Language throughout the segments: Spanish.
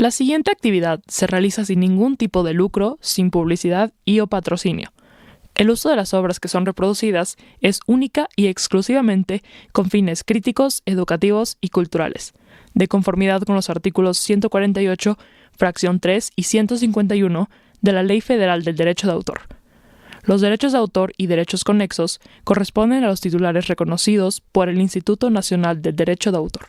La siguiente actividad se realiza sin ningún tipo de lucro, sin publicidad y o patrocinio. El uso de las obras que son reproducidas es única y exclusivamente con fines críticos, educativos y culturales, de conformidad con los artículos 148, fracción 3 y 151 de la Ley Federal del Derecho de Autor. Los derechos de autor y derechos conexos corresponden a los titulares reconocidos por el Instituto Nacional del Derecho de Autor.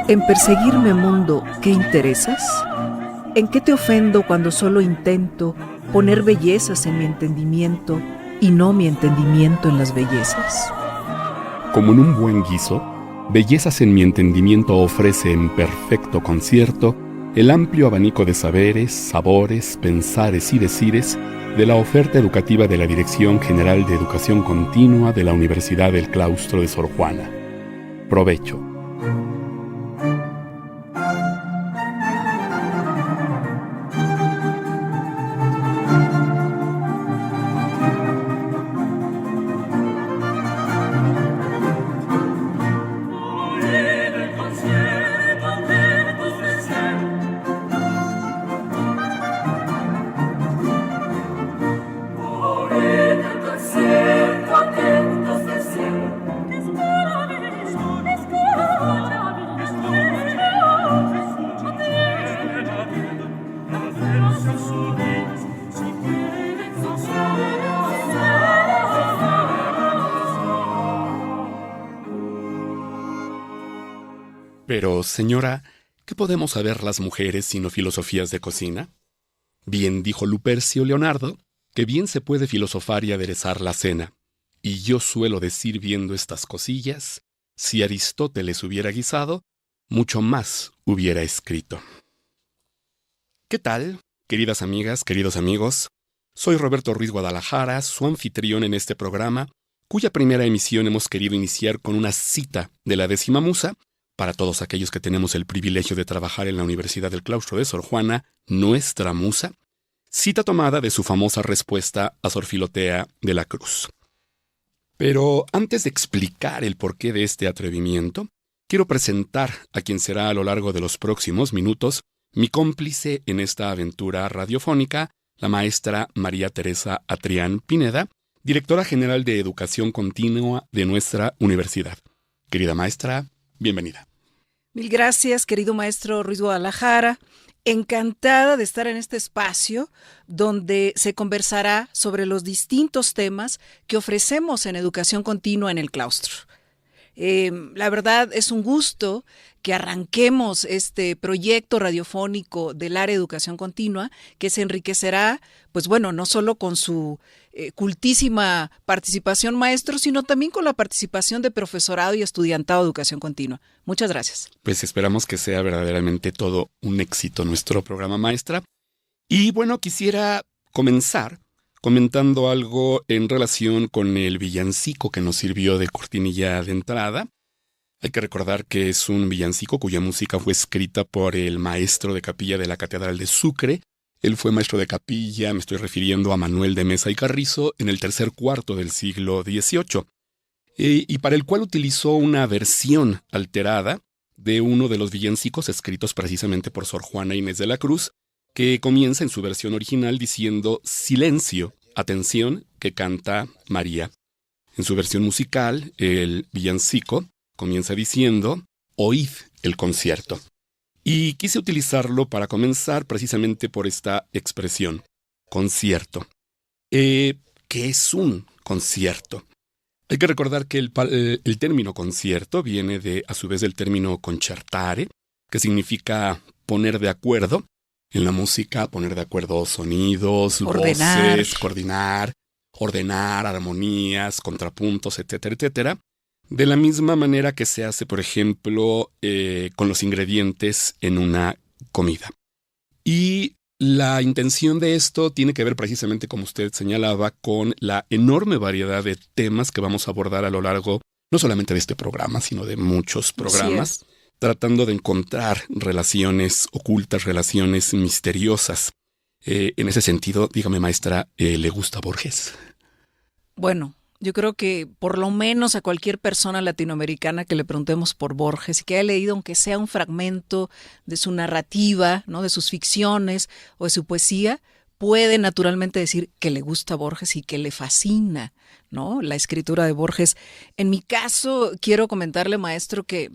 En perseguirme, mundo, ¿qué interesas? ¿En qué te ofendo cuando solo intento poner bellezas en mi entendimiento y no mi entendimiento en las bellezas? Como en un buen guiso, bellezas en mi entendimiento ofrece en perfecto concierto el amplio abanico de saberes, sabores, pensares y decires de la oferta educativa de la Dirección General de Educación Continua de la Universidad del Claustro de Sor Juana. Provecho. Pero, señora, ¿qué podemos saber las mujeres sino filosofías de cocina? Bien dijo Lupercio Leonardo, que bien se puede filosofar y aderezar la cena. Y yo suelo decir viendo estas cosillas, si Aristóteles hubiera guisado, mucho más hubiera escrito. ¿Qué tal, queridas amigas, queridos amigos? Soy Roberto Ruiz Guadalajara, su anfitrión en este programa, cuya primera emisión hemos querido iniciar con una cita de la 10ª musa, para todos aquellos que tenemos el privilegio de trabajar en la Universidad del Claustro de Sor Juana, nuestra musa, cita tomada de su famosa respuesta a Sor Filotea de la Cruz. Pero antes de explicar el porqué de este atrevimiento, quiero presentar a quien será a lo largo de los próximos minutos mi cómplice en esta aventura radiofónica, la maestra María Teresa Atrián Pineda, directora general de Educación Continua de nuestra universidad. Querida maestra, bienvenida. Mil gracias, querido maestro Ruiz Guadalajara. Encantada de estar en este espacio donde se conversará sobre los distintos temas que ofrecemos en educación continua en el claustro. La verdad es un gusto que arranquemos este proyecto radiofónico del área de educación continua que se enriquecerá, pues bueno, no solo con su cultísima participación maestro, sino también con la participación de profesorado y estudiantado de educación continua. Muchas gracias. Pues esperamos que sea verdaderamente todo un éxito nuestro programa, maestra. Y bueno, quisiera comenzar comentando algo en relación con el villancico que nos sirvió de cortinilla de entrada. Hay que recordar que es un villancico cuya música fue escrita por el maestro de capilla de la Catedral de Sucre. Él fue maestro de capilla, me estoy refiriendo a Manuel de Mesa y Carrizo, en el tercer cuarto del siglo XVIII, y para el cual utilizó una versión alterada de uno de los villancicos escritos precisamente por Sor Juana Inés de la Cruz, que comienza en su versión original diciendo «Silencio, atención, que canta María». En su versión musical, el villancico comienza diciendo «Oíd el concierto». Y quise utilizarlo para comenzar precisamente por esta expresión, concierto. ¿Qué es un concierto? Hay que recordar que el término concierto viene a su vez del término concertare, que significa poner de acuerdo. En la música, poner de acuerdo sonidos, voces, coordinar, ordenar, armonías, contrapuntos, etcétera, etcétera. De la misma manera que se hace, por ejemplo, con los ingredientes en una comida. Y la intención de esto tiene que ver precisamente, como usted señalaba, con la enorme variedad de temas que vamos a abordar a lo largo, no solamente de este programa, sino de muchos programas, tratando de encontrar relaciones ocultas, relaciones misteriosas. En ese sentido, dígame, maestra, ¿le gusta Borges? Bueno, yo creo que por lo menos a cualquier persona latinoamericana que le preguntemos por Borges y que haya leído aunque sea un fragmento de su narrativa, ¿no?, de sus ficciones o de su poesía, puede naturalmente decir que le gusta Borges y que le fascina, ¿no?, la escritura de Borges. En mi caso, quiero comentarle, maestro, que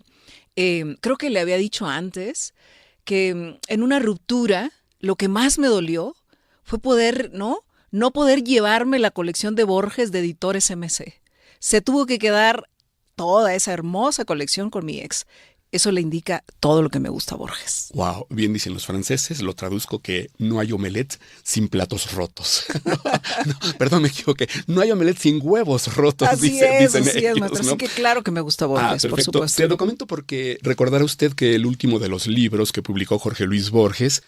creo que le había dicho antes que en una ruptura lo que más me dolió fue poder, no poder llevarme la colección de Borges de Editores MC. Se tuvo que quedar toda esa hermosa colección con mi ex. Eso le indica todo lo que me gusta Borges. Wow, bien dicen los franceses, lo traduzco que no hay omelette sin platos rotos. Perdón, me equivoqué. No hay omelette sin huevos rotos, así dicen es, ellos, maestro. ¿no? Así que claro que me gusta Borges, por supuesto. Se lo comento porque recordará usted que el último de los libros que publicó Jorge Luis Borges,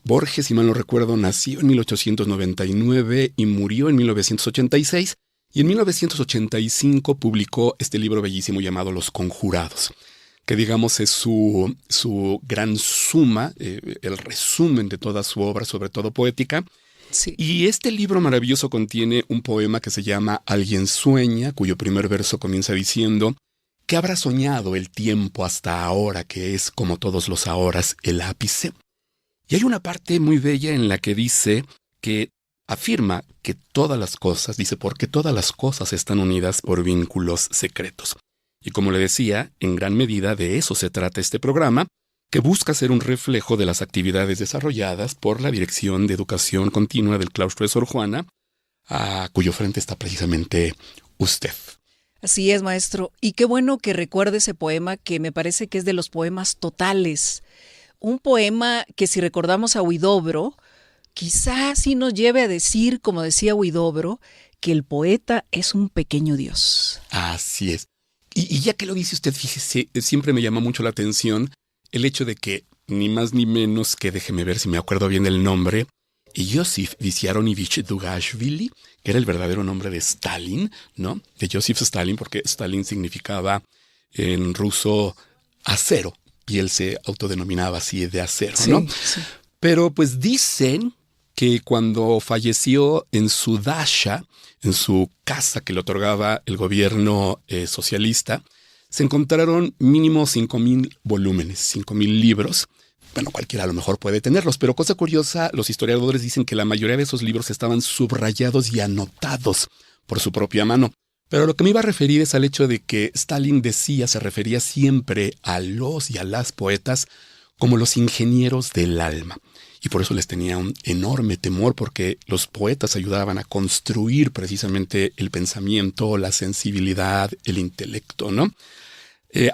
Borges, si mal no recuerdo, nació en 1899 y murió en 1986, y en 1985 publicó este libro bellísimo llamado Los Conjurados, que digamos es su gran suma, el resumen de toda su obra, sobre todo poética. Sí. Y este libro maravilloso contiene un poema que se llama Alguien sueña, cuyo primer verso comienza diciendo: ¿qué habrá soñado el tiempo hasta ahora, que es, como todos los ahoras, el ápice? Y hay una parte muy bella en la que dice que afirma que todas las cosas, dice, porque todas las cosas están unidas por vínculos secretos. Y como le decía, en gran medida de eso se trata este programa, que busca ser un reflejo de las actividades desarrolladas por la Dirección de Educación Continua del Claustro de Sor Juana, a cuyo frente está precisamente usted. Así es, maestro. Y qué bueno que recuerde ese poema, que me parece que es de los poemas totales. Un poema que, si recordamos a Huidobro, quizás sí nos lleve a decir, como decía Huidobro, que el poeta es un pequeño Dios. Así es. Y ya que lo dice usted, fíjese, siempre me llama mucho la atención el hecho de que, ni más ni menos que, déjeme ver si me acuerdo bien del nombre, Iosif Vissarionovich Dugashvili, que era el verdadero nombre de Stalin, ¿no? De Joseph Stalin, porque Stalin significaba en ruso acero. Y él se autodenominaba así, de acero, ¿no? Sí. Pero pues dicen que cuando falleció en su dasha, en su casa que le otorgaba el gobierno socialista, se encontraron mínimo 5,000 volúmenes, 5,000 libros. Bueno, cualquiera a lo mejor puede tenerlos, pero cosa curiosa, los historiadores dicen que la mayoría de esos libros estaban subrayados y anotados por su propia mano. Pero lo que me iba a referir es al hecho de que Stalin se refería siempre a los y a las poetas como los ingenieros del alma. Y por eso les tenía un enorme temor, porque los poetas ayudaban a construir precisamente el pensamiento, la sensibilidad, el intelecto, ¿no?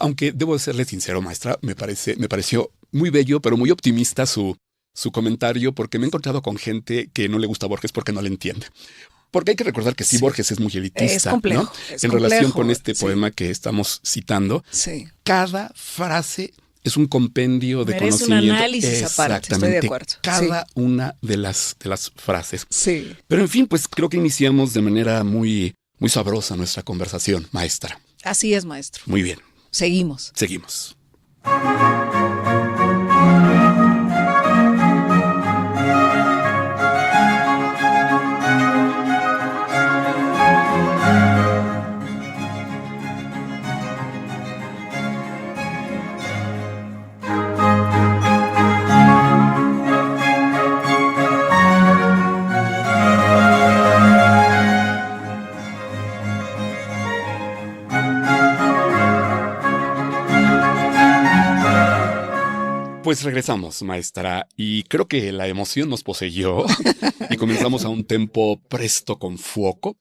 Aunque debo serle sincero, maestra, me pareció muy bello, pero muy optimista su comentario, porque me he encontrado con gente que no le gusta Borges porque no le entiende. Porque hay que recordar que sí, Borges es muy elitista, es complejo, ¿no? es en complejo, relación con este poema que estamos citando. Sí. Cada frase es un compendio de merece conocimiento. Un análisis aparte, estoy de acuerdo. Cada una de las frases. Sí. Pero en fin, pues creo que iniciamos de manera muy, muy sabrosa nuestra conversación, maestra. Así es, maestro. Muy bien. Seguimos. Pues regresamos, maestra, y creo que la emoción nos poseyó y comenzamos a un tempo presto con fuoco,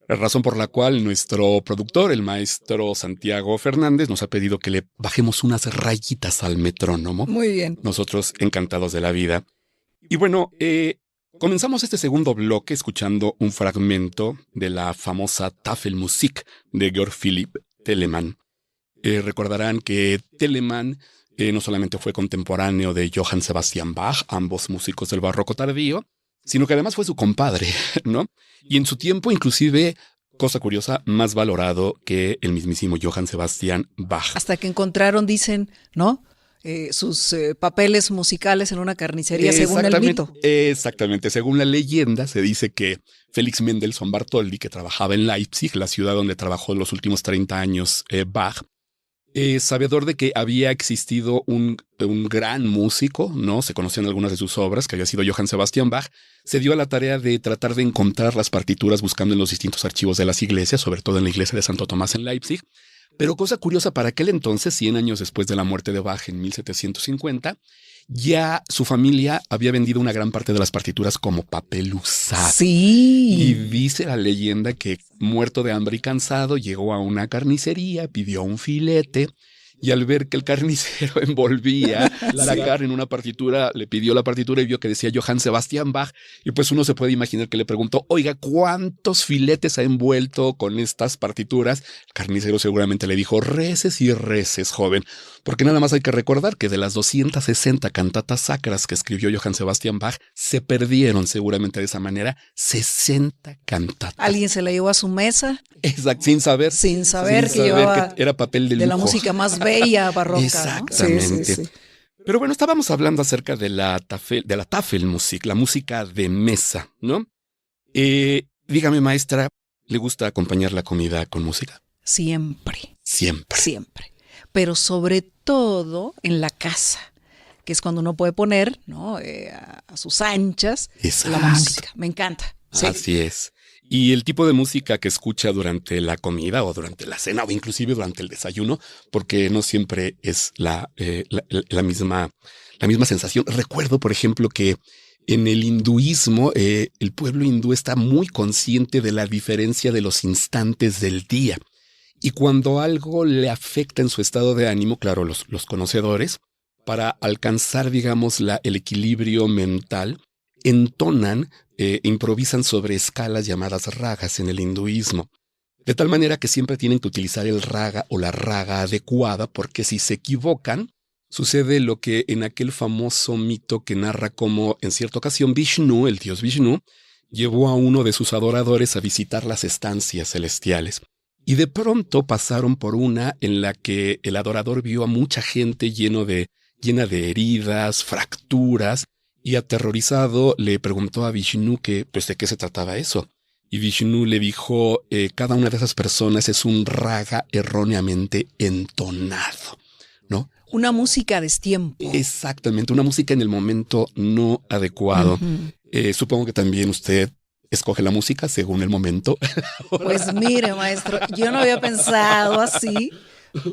razón por la cual nuestro productor, el maestro Santiago Fernández, nos ha pedido que le bajemos unas rayitas al metrónomo. Muy bien. Nosotros encantados de la vida. Y bueno, comenzamos este segundo bloque escuchando un fragmento de la famosa Tafelmusik de Georg Philipp Telemann. Recordarán que Telemann no solamente fue contemporáneo de Johann Sebastian Bach, ambos músicos del barroco tardío, sino que además fue su compadre, ¿no? Y en su tiempo, inclusive, cosa curiosa, más valorado que el mismísimo Johann Sebastian Bach. Hasta que encontraron, dicen, ¿no? Sus papeles musicales en una carnicería, según el mito. Exactamente. Según la leyenda, se dice que Félix Mendelssohn Bartholdy, que trabajaba en Leipzig, la ciudad donde trabajó los últimos 30 años Bach, sabedor de que había existido un gran músico, ¿no? Se conocían algunas de sus obras, que había sido Johann Sebastian Bach, se dio a la tarea de tratar de encontrar las partituras buscando en los distintos archivos de las iglesias, sobre todo en la iglesia de Santo Tomás en Leipzig. Pero cosa curiosa, para aquel entonces, 100 años después de la muerte de Bach en 1750, ya su familia había vendido una gran parte de las partituras como papel usado. Sí. Y dice la leyenda que, muerto de hambre y cansado, llegó a una carnicería, pidió un filete, y al ver que el carnicero envolvía la carne en una partitura, le pidió la partitura y vio que decía Johann Sebastian Bach. Y pues uno se puede imaginar que le preguntó, oiga, ¿cuántos filetes ha envuelto con estas partituras? El carnicero seguramente le dijo, reces y reces, joven. Porque nada más hay que recordar que de las 260 cantatas sacras que escribió Johann Sebastian Bach, se perdieron seguramente de esa manera 60 cantatas. ¿Alguien se la llevó a su mesa? Exacto, sin saber que llevaba que era papel de lujo. la música más bella barroca. Exactamente. ¿No? Sí. Pero bueno, estábamos hablando acerca de la Tafelmusik, la música de mesa, ¿no? Dígame, maestra, ¿le gusta acompañar la comida con música? Siempre. Siempre. Pero sobre todo en la casa, que es cuando uno puede poner, ¿no? A sus anchas. Exacto. La música. Me encanta. Sí. Así es. Y el tipo de música que escucha durante la comida o durante la cena o inclusive durante el desayuno, porque no siempre es la misma sensación. Recuerdo, por ejemplo, que en el hinduismo, el pueblo hindú está muy consciente de la diferencia de los instantes del día. Y cuando algo le afecta en su estado de ánimo, claro, los conocedores, para alcanzar, digamos, el equilibrio mental, entonan, improvisan sobre escalas llamadas ragas en el hinduismo. De tal manera que siempre tienen que utilizar el raga o la raga adecuada, porque si se equivocan, sucede lo que en aquel famoso mito que narra cómo en cierta ocasión Vishnu, el dios Vishnu, llevó a uno de sus adoradores a visitar las estancias celestiales. Y de pronto pasaron por una en la que el adorador vio a mucha gente llena de heridas, fracturas, y aterrorizado le preguntó a Vishnu que, pues, ¿de qué se trataba eso? Y Vishnu le dijo, cada una de esas personas es un raga erróneamente entonado, ¿no? Una música a destiempo. Exactamente, una música en el momento no adecuado. Uh-huh. Supongo que también usted escoge la música según el momento. Pues mire, maestro, yo no había pensado así,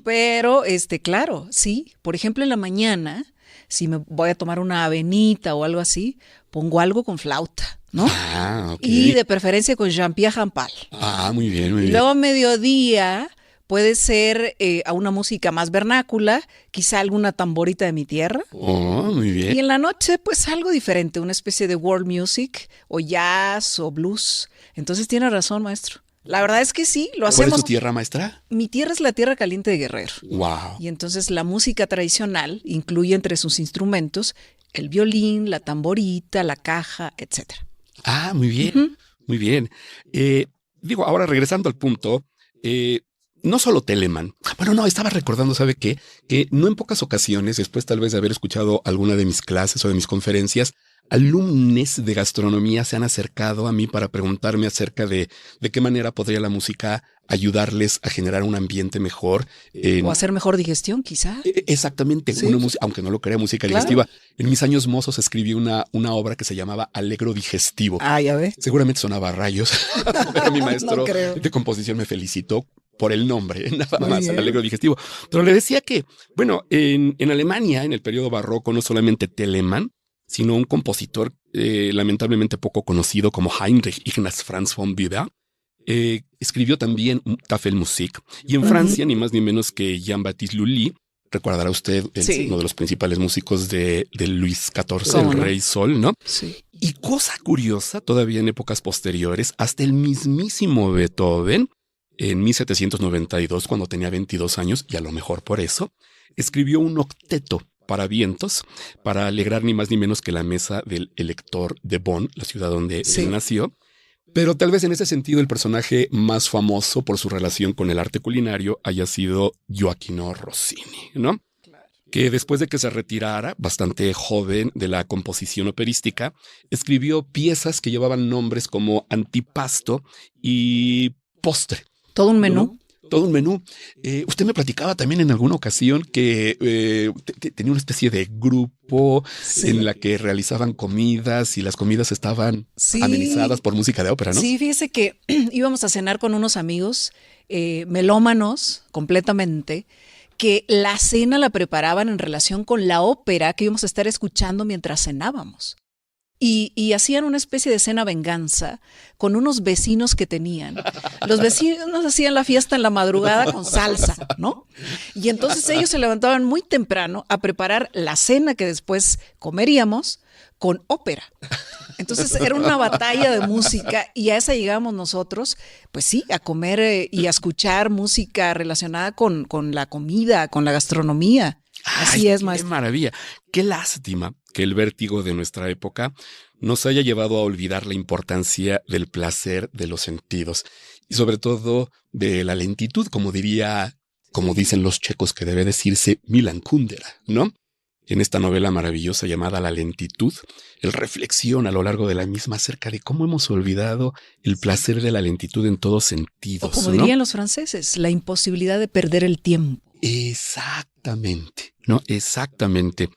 pero claro, sí. Por ejemplo, en la mañana, si me voy a tomar una avenita o algo así, pongo algo con flauta, ¿no? Ah, ok. Y de preferencia con Jean-Pierre Rampal. Ah, muy bien, muy bien. Luego a mediodía puede ser a una música más vernácula, quizá alguna tamborita de mi tierra. Oh, muy bien. Y en la noche, pues algo diferente, una especie de world music o jazz o blues. Entonces tiene razón, maestro. La verdad es que sí, lo hacemos. ¿Cuál es su tierra, maestra? Mi tierra es la Tierra Caliente de Guerrero. Wow. Y entonces la música tradicional incluye entre sus instrumentos el violín, la tamborita, la caja, etc. Ah, muy bien, muy bien. Ahora regresando al punto, no solo Telemann. Bueno, no, estaba recordando, ¿sabe qué? Que no en pocas ocasiones, después tal vez de haber escuchado alguna de mis clases o de mis conferencias, alumnos de gastronomía se han acercado a mí para preguntarme acerca de qué manera podría la música ayudarles a generar un ambiente mejor. O hacer mejor digestión, quizá. Exactamente, sí. Aunque no lo crea, música digestiva. En mis años mozos escribí una obra que se llamaba Allegro Digestivo. Ah, ya ve. Seguramente sonaba a rayos, pero mi maestro de composición me felicitó por el nombre, nada muy más, bien. Allegro Digestivo. Pero le decía que, bueno, en Alemania, en el periodo barroco, no solamente Telemann, sino un compositor lamentablemente poco conocido como Heinrich Ignaz Franz von Bülow, escribió también Tafelmusik. Y en Francia, ni más ni menos que Jean-Baptiste Lully, recordará usted, uno de los principales músicos de Luis XIV, el Rey Sol, ¿no? Sí. Y cosa curiosa, todavía en épocas posteriores, hasta el mismísimo Beethoven, en 1792, cuando tenía 22 años, y a lo mejor por eso, escribió un octeto para vientos, para alegrar ni más ni menos que la mesa del elector de Bonn, la ciudad donde él nació. Pero tal vez en ese sentido el personaje más famoso por su relación con el arte culinario haya sido Gioachino Rossini, ¿no? Que después de que se retirara, bastante joven, de la composición operística, escribió piezas que llevaban nombres como Antipasto y Postre. Todo un menú. ¿No? Todo un menú. Usted me platicaba también en alguna ocasión que tenía una especie de grupo en la que realizaban comidas y las comidas estaban amenizadas por música de ópera, ¿no? Sí, fíjese que íbamos a cenar con unos amigos melómanos completamente, que la cena la preparaban en relación con la ópera que íbamos a estar escuchando mientras cenábamos. Y hacían una especie de cena venganza con unos vecinos que tenían. Los vecinos hacían la fiesta en la madrugada con salsa, ¿no? Y entonces ellos se levantaban muy temprano a preparar la cena que después comeríamos con ópera. Entonces era una batalla de música y a esa llegamos nosotros, pues sí, a comer y a escuchar música relacionada con la comida, con la gastronomía. Así es, maestro. ¡Qué maravilla! Qué lástima que el vértigo de nuestra época nos haya llevado a olvidar la importancia del placer de los sentidos y sobre todo de la lentitud, como dicen los checos que debe decirse Milan Kundera, ¿no? En esta novela maravillosa llamada La lentitud, él reflexiona a lo largo de la misma acerca de cómo hemos olvidado el placer de la lentitud en todos sentidos. O como dirían los franceses, la imposibilidad de perder el tiempo. Exactamente, ¿no? Exactamente.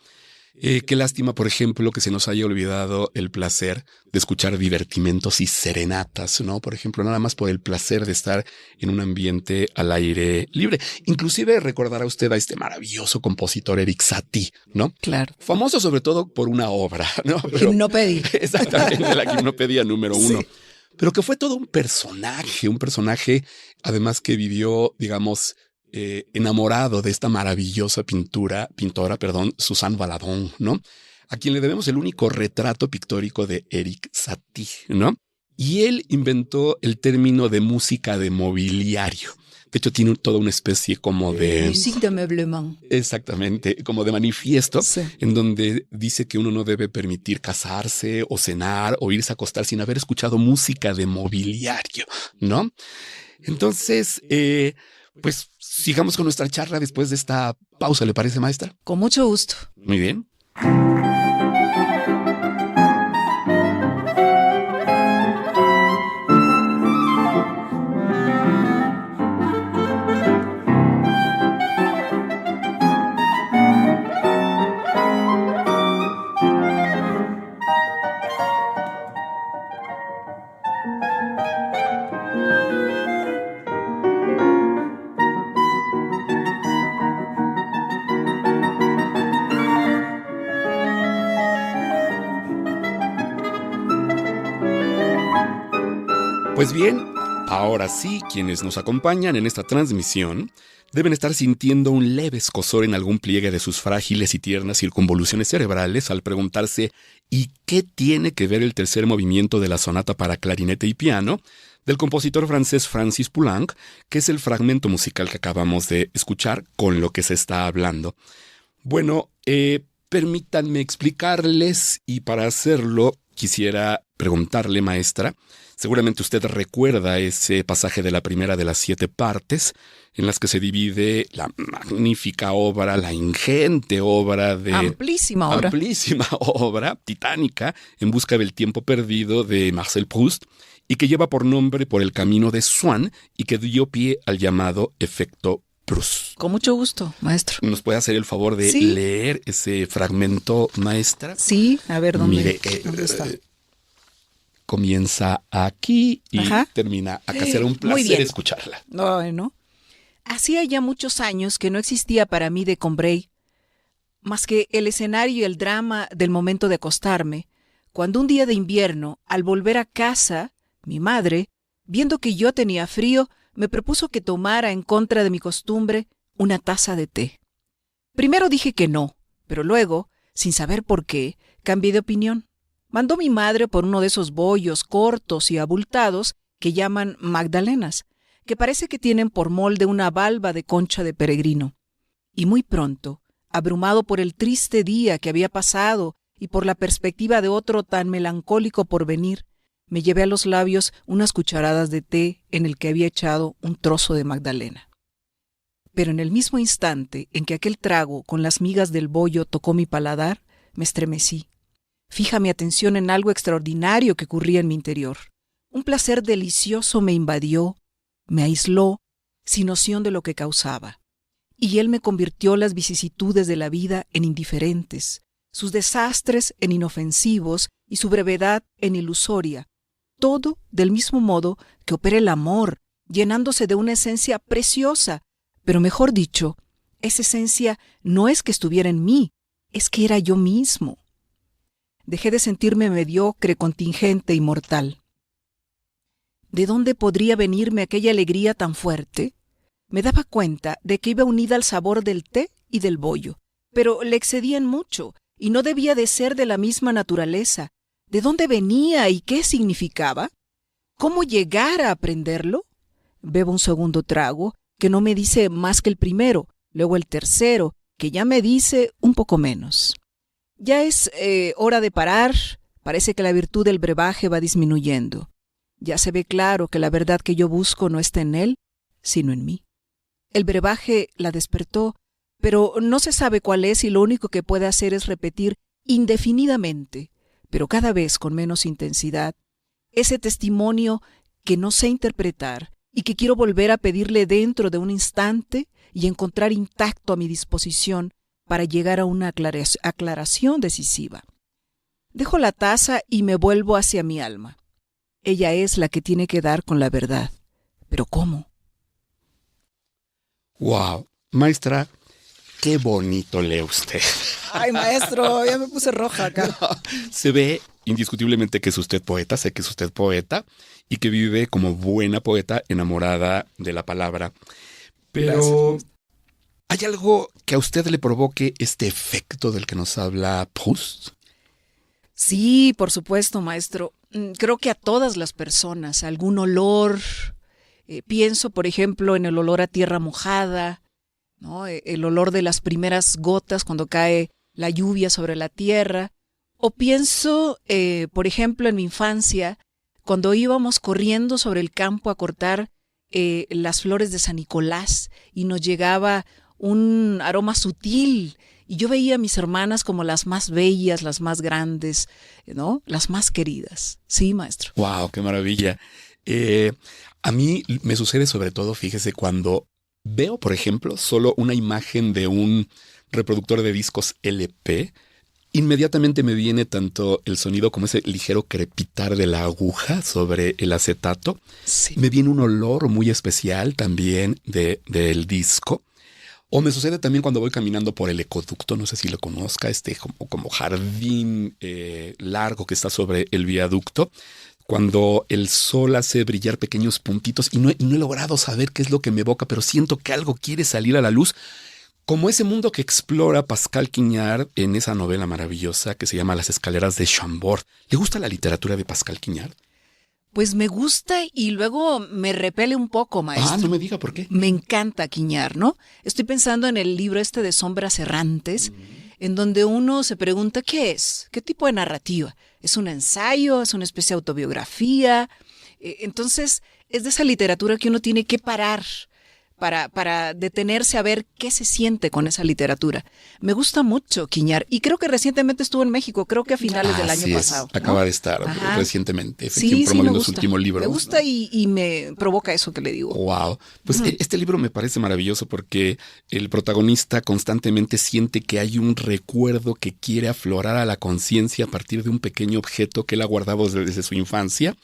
Qué lástima, por ejemplo, que se nos haya olvidado el placer de escuchar divertimentos y serenatas, ¿no? Por ejemplo, nada más por el placer de estar en un ambiente al aire libre. Inclusive recordará usted a este maravilloso compositor Erik Satie, ¿no? Claro. Famoso sobre todo por una obra, ¿no? Gimnopedia. Exactamente, la Gimnopedia número 1. Sí. Pero que fue todo un personaje además que vivió, digamos, enamorado de esta maravillosa pintora, Suzanne Valadon, ¿no? A quien le debemos el único retrato pictórico de Erik Satie, ¿no? Y él inventó el término de música de mobiliario. De hecho, tiene toda una especie como de... Musique de meublement. Exactamente, como de manifiesto, en donde dice que uno no debe permitir casarse o cenar o irse a acostar sin haber escuchado música de mobiliario, ¿no? Entonces, pues sigamos con nuestra charla después de esta pausa, ¿le parece, maestra? Con mucho gusto. Muy bien. Pues bien, ahora sí, quienes nos acompañan en esta transmisión deben estar sintiendo un leve escozor en algún pliegue de sus frágiles y tiernas circunvoluciones cerebrales al preguntarse ¿y qué tiene que ver el tercer movimiento de la sonata para clarinete y piano del compositor francés Francis Poulenc, que es el fragmento musical que acabamos de escuchar, con lo que se está hablando? Bueno, permítanme explicarles y para hacerlo quisiera preguntarle, maestra, seguramente usted recuerda ese pasaje de la primera de las 7 partes en las que se divide la magnífica obra, la ingente obra de... Amplísima obra, titánica, En busca del tiempo perdido de Marcel Proust, y que lleva por nombre Por el camino de Swann y que dio pie al llamado efecto Proust. Con mucho gusto, maestro. ¿Nos puede hacer el favor de leer ese fragmento, maestra? Sí, a ver, ¿dónde, Mire, ¿dónde está? Comienza aquí y termina acá. Será un placer escucharla. Bueno, hacía ya muchos años que no existía para mí de Combray más que el escenario y el drama del momento de acostarme, cuando un día de invierno, al volver a casa, mi madre, viendo que yo tenía frío, me propuso que tomara, en contra de mi costumbre, una taza de té. Primero dije que no, pero luego, sin saber por qué, cambié de opinión. Mandó mi madre por uno de esos bollos cortos y abultados que llaman magdalenas, que parece que tienen por molde una valva de concha de peregrino. Y muy pronto, abrumado por el triste día que había pasado y por la perspectiva de otro tan melancólico por venir, me llevé a los labios unas cucharadas de té en el que había echado un trozo de magdalena. Pero en el mismo instante en que aquel trago con las migas del bollo tocó mi paladar, me estremecí. Fija mi atención en algo extraordinario que ocurría en mi interior. Un placer delicioso me invadió, me aisló, sin noción de lo que causaba. Y él me convirtió las vicisitudes de la vida en indiferentes, sus desastres en inofensivos y su brevedad en ilusoria. Todo del mismo modo que opera el amor, llenándose de una esencia preciosa. Pero mejor dicho, esa esencia no es que estuviera en mí, es que era yo mismo. Dejé de sentirme mediocre, contingente y mortal. ¿De dónde podría venirme aquella alegría tan fuerte? Me daba cuenta de que iba unida al sabor del té y del bollo, pero le excedían mucho y no debía de ser de la misma naturaleza. ¿De dónde venía y qué significaba? ¿Cómo llegar a aprenderlo? Bebo un segundo trago, que no me dice más que el primero, luego el tercero, que ya me dice un poco menos. Ya es hora de parar, parece que la virtud del brebaje va disminuyendo. Ya se ve claro que la verdad que yo busco no está en él, sino en mí. El brebaje la despertó, pero no se sabe cuál es y lo único que puede hacer es repetir indefinidamente, pero cada vez con menos intensidad, ese testimonio que no sé interpretar y que quiero volver a pedirle dentro de un instante y encontrar intacto a mi disposición para llegar a una aclaración decisiva. Dejo la taza y me vuelvo hacia mi alma. Ella es la que tiene que dar con la verdad. ¿Pero cómo? ¡Wow! Maestra, qué bonito lee usted. Ay, maestro, ya me puse roja acá. No, se ve indiscutiblemente que es usted poeta, sé que es usted poeta y que vive como buena poeta enamorada de la palabra. Pero gracias. ¿Hay algo que a usted le provoque este efecto del que nos habla Proust? Sí, por supuesto, maestro. Creo que a todas las personas, algún olor. Pienso, por ejemplo, en el olor a tierra mojada, ¿no? El olor de las primeras gotas cuando cae la lluvia sobre la tierra. O pienso, por ejemplo, en mi infancia, cuando íbamos corriendo sobre el campo a cortar las flores de San Nicolás y nos llegaba un aroma sutil y yo veía a mis hermanas como las más bellas, las más grandes, ¿no? Las más queridas. Sí, maestro. ¡Wow! ¡Qué maravilla! A mí me sucede sobre todo, fíjese, cuando veo, por ejemplo, solo una imagen de un reproductor de discos LP, inmediatamente me viene tanto el sonido como ese ligero crepitar de la aguja sobre el acetato. Sí. Me viene un olor muy especial también del disco. O me sucede también cuando voy caminando por el ecoducto, no sé si lo conozca, como jardín largo que está sobre el viaducto, cuando el sol hace brillar pequeños puntitos y no he logrado saber qué es lo que me evoca, pero siento que algo quiere salir a la luz, como ese mundo que explora Pascal Quignard en esa novela maravillosa que se llama Las escaleras de Chambord. ¿Le gusta la literatura de Pascal Quignard? Pues me gusta y luego me repele un poco, maestro. Ah, no me diga por qué. Me encanta Quignard, ¿no? Estoy pensando en el libro de Sombras Errantes, en donde uno se pregunta ¿qué es? ¿Qué tipo de narrativa? ¿Es un ensayo? ¿Es una especie de autobiografía? Entonces, es de esa literatura que uno tiene que parar para detenerse a ver qué se siente con esa literatura. Me gusta mucho Quignard y creo que recientemente estuvo en México, creo que a finales del año pasado, ¿no? Acaba de estar recientemente, sí, promoviendo su último libro. Me gusta y me provoca eso que le digo. Wow. Pues este libro me parece maravilloso porque el protagonista constantemente siente que hay un recuerdo que quiere aflorar a la conciencia a partir de un pequeño objeto que él ha guardado desde su infancia,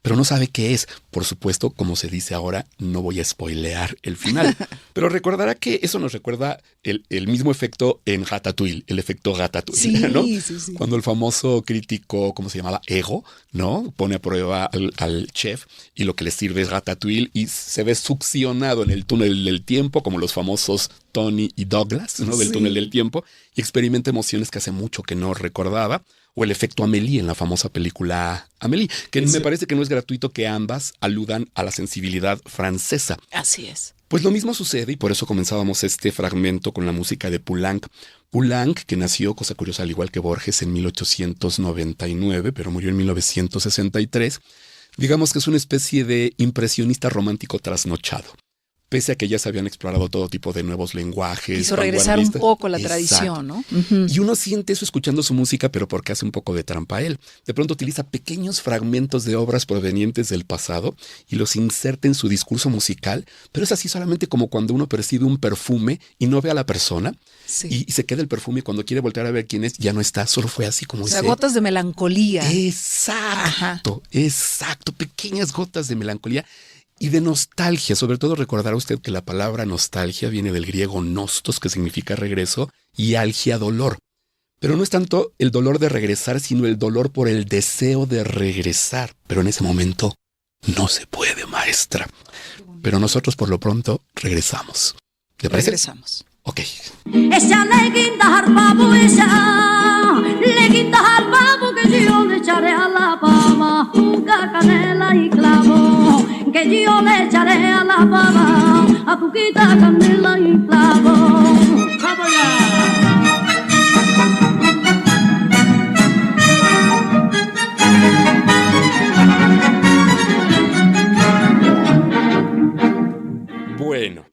pero no sabe qué es. Por supuesto, como se dice ahora, no voy a spoilear el final. Pero recordará que eso nos recuerda el mismo efecto en Ratatouille, el efecto Ratatouille, sí, ¿no? Sí. Cuando el famoso crítico, ¿cómo se llamaba? Ego, ¿no? Pone a prueba al chef y lo que le sirve es Ratatouille y se ve succionado en el túnel del tiempo, como los famosos Tony y Douglas, ¿no? Del túnel del tiempo, y experimenta emociones que hace mucho que no recordaba. O el efecto Amélie en la famosa película Amélie, que me parece que no es gratuito que ambas aludan a la sensibilidad francesa. Así es. Pues lo mismo sucede, y por eso comenzábamos este fragmento con la música de Poulenc. Poulenc, que nació, cosa curiosa, al igual que Borges, en 1899, pero murió en 1963, digamos que es una especie de impresionista romántico trasnochado. Pese a que ya se habían explorado todo tipo de nuevos lenguajes. Quiso regresar un poco a la tradición, ¿no? Uh-huh. Y uno siente eso escuchando su música, pero porque hace un poco de trampa a él. De pronto utiliza pequeños fragmentos de obras provenientes del pasado y los inserta en su discurso musical, pero es así solamente como cuando uno percibe un perfume y no ve a la persona, sí. y se queda el perfume y cuando quiere voltear a ver quién es, ya no está, solo fue así como... O sea, gotas de melancolía. Exacto, exacto, pequeñas gotas de melancolía. Y de nostalgia, sobre todo recordará usted que la palabra nostalgia viene del griego nostos, que significa regreso, y algia, dolor. Pero no es tanto el dolor de regresar, sino el dolor por el deseo de regresar. Pero en ese momento no se puede, maestra. Pero nosotros por lo pronto regresamos. ¿Le parece? Regresamos. Ok. Ella le guinda al pavo, ella le guinda al pavo, que yo le echaré a la pava azúcar, canela y clavo, que yo le echaré a la pava azúcar, canela y clavo. ¡Vamos ya! Bueno.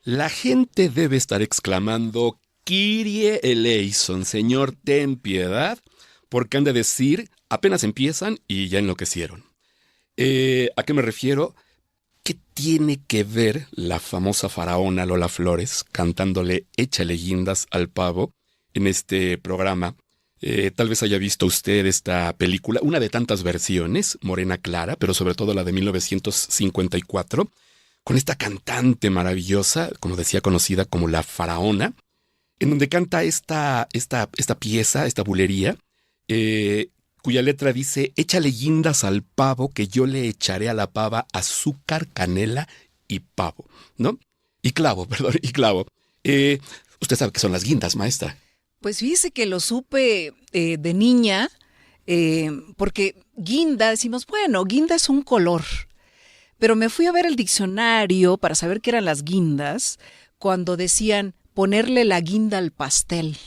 La gente debe estar exclamando Kyrie eleison, Señor, ten piedad, porque han de decir, apenas empiezan y ya enloquecieron. ¿A qué me refiero? ¿Qué tiene que ver la famosa faraona Lola Flores cantándole Échale guindas al pavo en este programa? Tal vez haya visto usted esta película, una de tantas versiones, Morena Clara, pero sobre todo la de 1954, con esta cantante maravillosa, como decía, conocida como la faraona, en donde canta esta pieza, esta bulería, cuya letra dice, échale guindas al pavo, que yo le echaré a la pava azúcar, canela y pavo, ¿no? Y clavo, perdón, y clavo. Usted sabe qué son las guindas, maestra. Pues fíjese que lo supe de niña, porque guinda, decimos, bueno, guinda es un color. Pero me fui a ver el diccionario para saber qué eran las guindas cuando decían ponerle la guinda al pastel.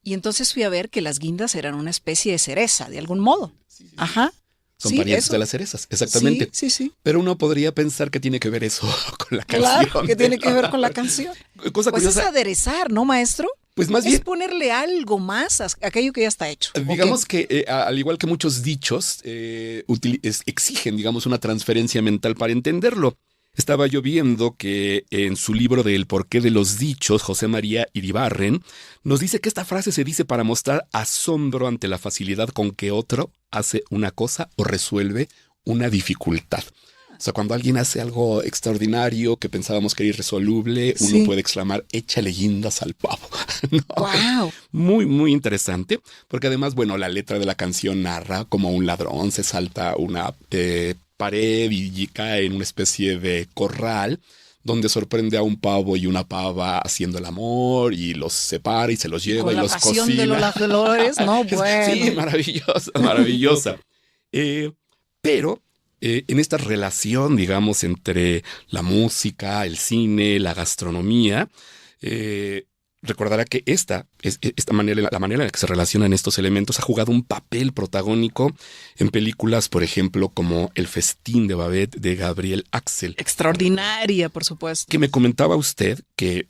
Y entonces fui a ver que las guindas eran una especie de cereza, de algún modo. Sí. Ajá. Son parientes de las cerezas, exactamente. Sí. Pero uno podría pensar que tiene que ver eso con la canción. Claro, que tiene que ver con la canción. Cosa pues curiosa. Es aderezar, ¿no, maestro? Pues más bien es ponerle algo más a aquello que ya está hecho. Digamos que, al igual que muchos dichos, exigen, digamos, una transferencia mental para entenderlo. Estaba yo viendo que en su libro de El porqué de los dichos, José María Iribarren nos dice que esta frase se dice para mostrar asombro ante la facilidad con que otro hace una cosa o resuelve una dificultad. O sea, cuando alguien hace algo extraordinario que pensábamos que era irresoluble, uno puede exclamar, échale guindas al pavo. ¿No? ¡Wow! Muy, muy interesante, porque además, bueno, la letra de la canción narra como un ladrón se salta una pared y cae en una especie de corral donde sorprende a un pavo y una pava haciendo el amor y los separa y se los lleva y los cocina. Con la pasión de Lola Flores, ¿no? Bueno. Sí, maravillosa, maravillosa. Pero en esta relación, digamos, entre la música, el cine, la gastronomía, recordará que esta manera, la manera en la que se relacionan estos elementos ha jugado un papel protagónico en películas, por ejemplo, como El festín de Babette de Gabriel Axel. Extraordinaria, por supuesto. Que me comentaba usted que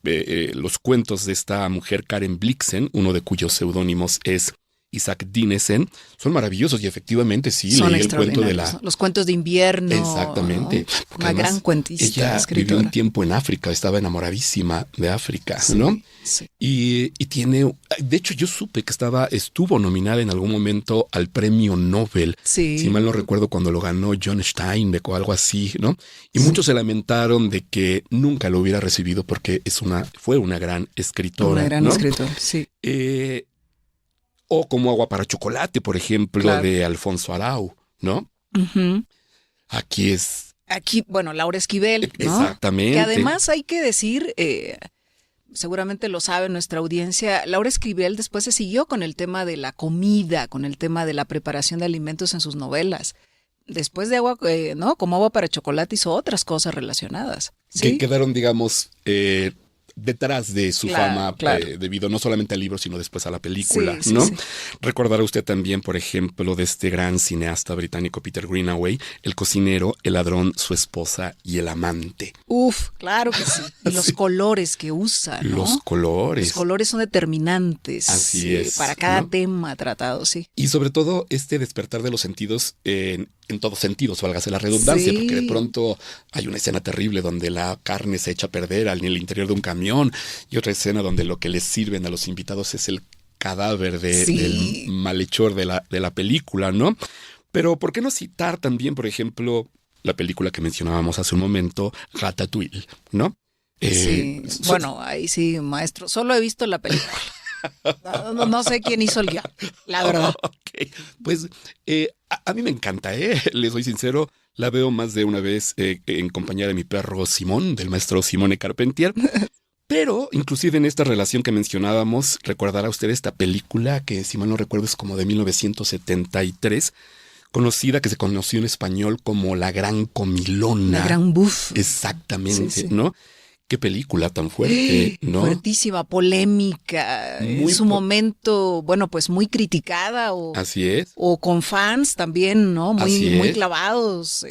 los cuentos de esta mujer Karen Blixen, uno de cuyos seudónimos es Isaac Dinesen, son maravillosos y efectivamente sí, son leí el cuento de los cuentos de invierno. Exactamente. ¿No? Una gran cuentista, ella escritora. Vivió un tiempo en África, estaba enamoradísima de África, sí, ¿no? Sí. Y tiene, de hecho yo supe que estuvo nominada en algún momento al premio Nobel, sí. Si mal no recuerdo cuando lo ganó John Steinbeck o algo así, ¿no? Y muchos se lamentaron de que nunca lo hubiera recibido porque fue una gran escritora. Una gran ¿no? escritora, sí. O como Agua para chocolate, por ejemplo, claro, de Alfonso Arau, ¿no? Uh-huh. Aquí, bueno, Laura Esquivel, ¿no? Exactamente. Que además hay que decir, seguramente lo sabe nuestra audiencia, Laura Esquivel después se siguió con el tema de la comida, con el tema de la preparación de alimentos en sus novelas. Después de agua, ¿no? Como agua para chocolate hizo otras cosas relacionadas. ¿Sí? Que quedaron, digamos, detrás de su Claro, fama, claro. debido no solamente al libro, sino después a la película, Sí, sí, ¿no? sí. Recordará usted también, por ejemplo, de este gran cineasta británico Peter Greenaway, El cocinero, el ladrón, su esposa y el amante. Uf, claro que sí. Y los Sí. colores que usa, ¿no? Los colores. Los colores son determinantes. Así es, para cada ¿no? tema tratado, sí. Y sobre todo este despertar de los sentidos en todos sentidos, válgase la redundancia, Sí. porque de pronto hay una escena terrible donde la carne se echa a perder en el interior de un camión y otra escena donde lo que les sirven a los invitados es el cadáver Sí. del malhechor de la película, ¿no? Pero ¿por qué no citar también, por ejemplo, la película que mencionábamos hace un momento, Ratatouille, ¿no? Sí. Bueno, ahí sí, maestro. Solo he visto la película. No sé quién hizo el guión, la verdad. Ok, pues a mí me encanta, les soy sincero, la veo más de una vez en compañía de mi perro Simón, del maestro Simone Carpentier, pero inclusive en esta relación que mencionábamos, recordará usted esta película que, si mal no recuerdo, es como de 1973, conocida, que se conoció en español como La Gran Comilona. La gran buff. Exactamente, Sí, sí. ¿no? Qué película tan fuerte, ¿no? Fuertísima, polémica. En Muy su momento, bueno, pues muy criticada Así es. o con fans también, ¿no? Así Muy es. clavados.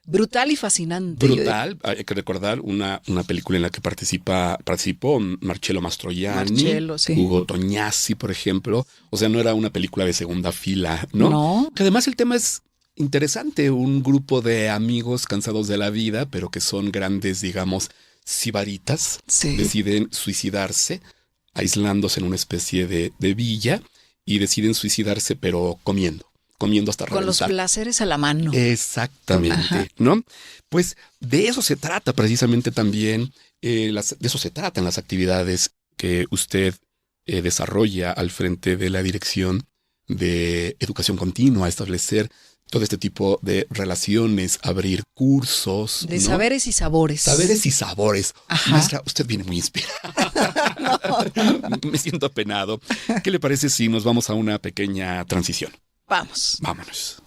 Brutal y fascinante. Brutal, hay que recordar una película en la que participó Marcello Mastroianni, Marcello, sí. Hugo Tognazzi, por ejemplo. O sea, no era una película de segunda fila, ¿no? No. Que además el tema es interesante, un grupo de amigos cansados de la vida, pero que son grandes, digamos, sibaritas, Sí. deciden suicidarse, aislándose en una especie de villa, y deciden suicidarse, pero comiendo hasta Con los reventar. placeres a la mano. Exactamente, Ajá. ¿no? Pues de eso se trata precisamente también, de eso se tratan las actividades que usted desarrolla al frente de la Dirección de Educación Continua, establecer todo este tipo de relaciones, abrir cursos. De ¿no? saberes y sabores. Saberes y sabores. Ajá. Maestra, usted viene muy inspirada. Me siento apenado. ¿Qué le parece si nos vamos a una pequeña transición? Vamos. Vámonos.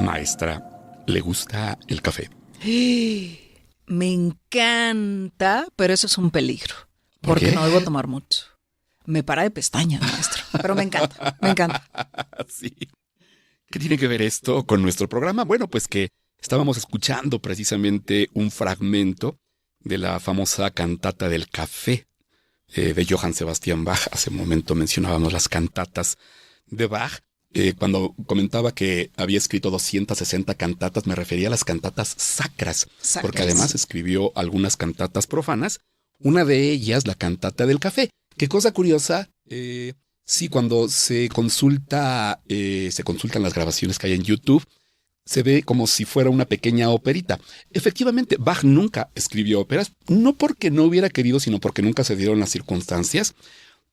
Maestra, ¿le gusta el café? Me encanta, pero eso es un peligro. ¿Por Porque qué? no debo tomar mucho. Me para de pestañas, maestro. Pero me encanta, me encanta. Sí. ¿Qué tiene que ver esto con nuestro programa? Bueno, pues que estábamos escuchando precisamente un fragmento de la famosa cantata del café de Johann Sebastian Bach. Hace un momento mencionábamos las cantatas de Bach. Cuando comentaba que había escrito 260 cantatas, me refería a las cantatas sacras, Sacras. porque además escribió algunas cantatas profanas. Una de ellas, la cantata del café. Qué cosa curiosa, sí, cuando se consultan las grabaciones que hay en YouTube, se ve como si fuera una pequeña operita. Efectivamente, Bach nunca escribió óperas, no porque no hubiera querido, sino porque nunca se dieron las circunstancias.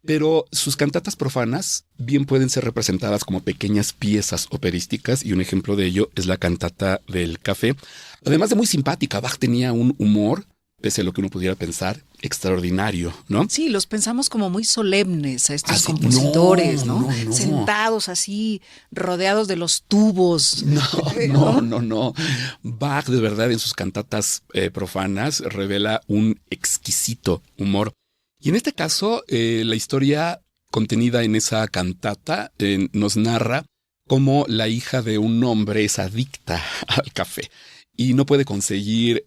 Pero sus cantatas profanas bien pueden ser representadas como pequeñas piezas operísticas, y un ejemplo de ello es la cantata del café. Además de muy simpática, Bach tenía un humor, pese a lo que uno pudiera pensar, extraordinario, ¿no? Sí, los pensamos como muy solemnes a estos Así, compositores, no, ¿no? no, no. Sentados así, rodeados de los tubos. No. Bach, de verdad, en sus cantatas profanas revela un exquisito humor. Y en este caso, la historia contenida en esa cantata nos narra cómo la hija de un hombre es adicta al café y no puede conseguir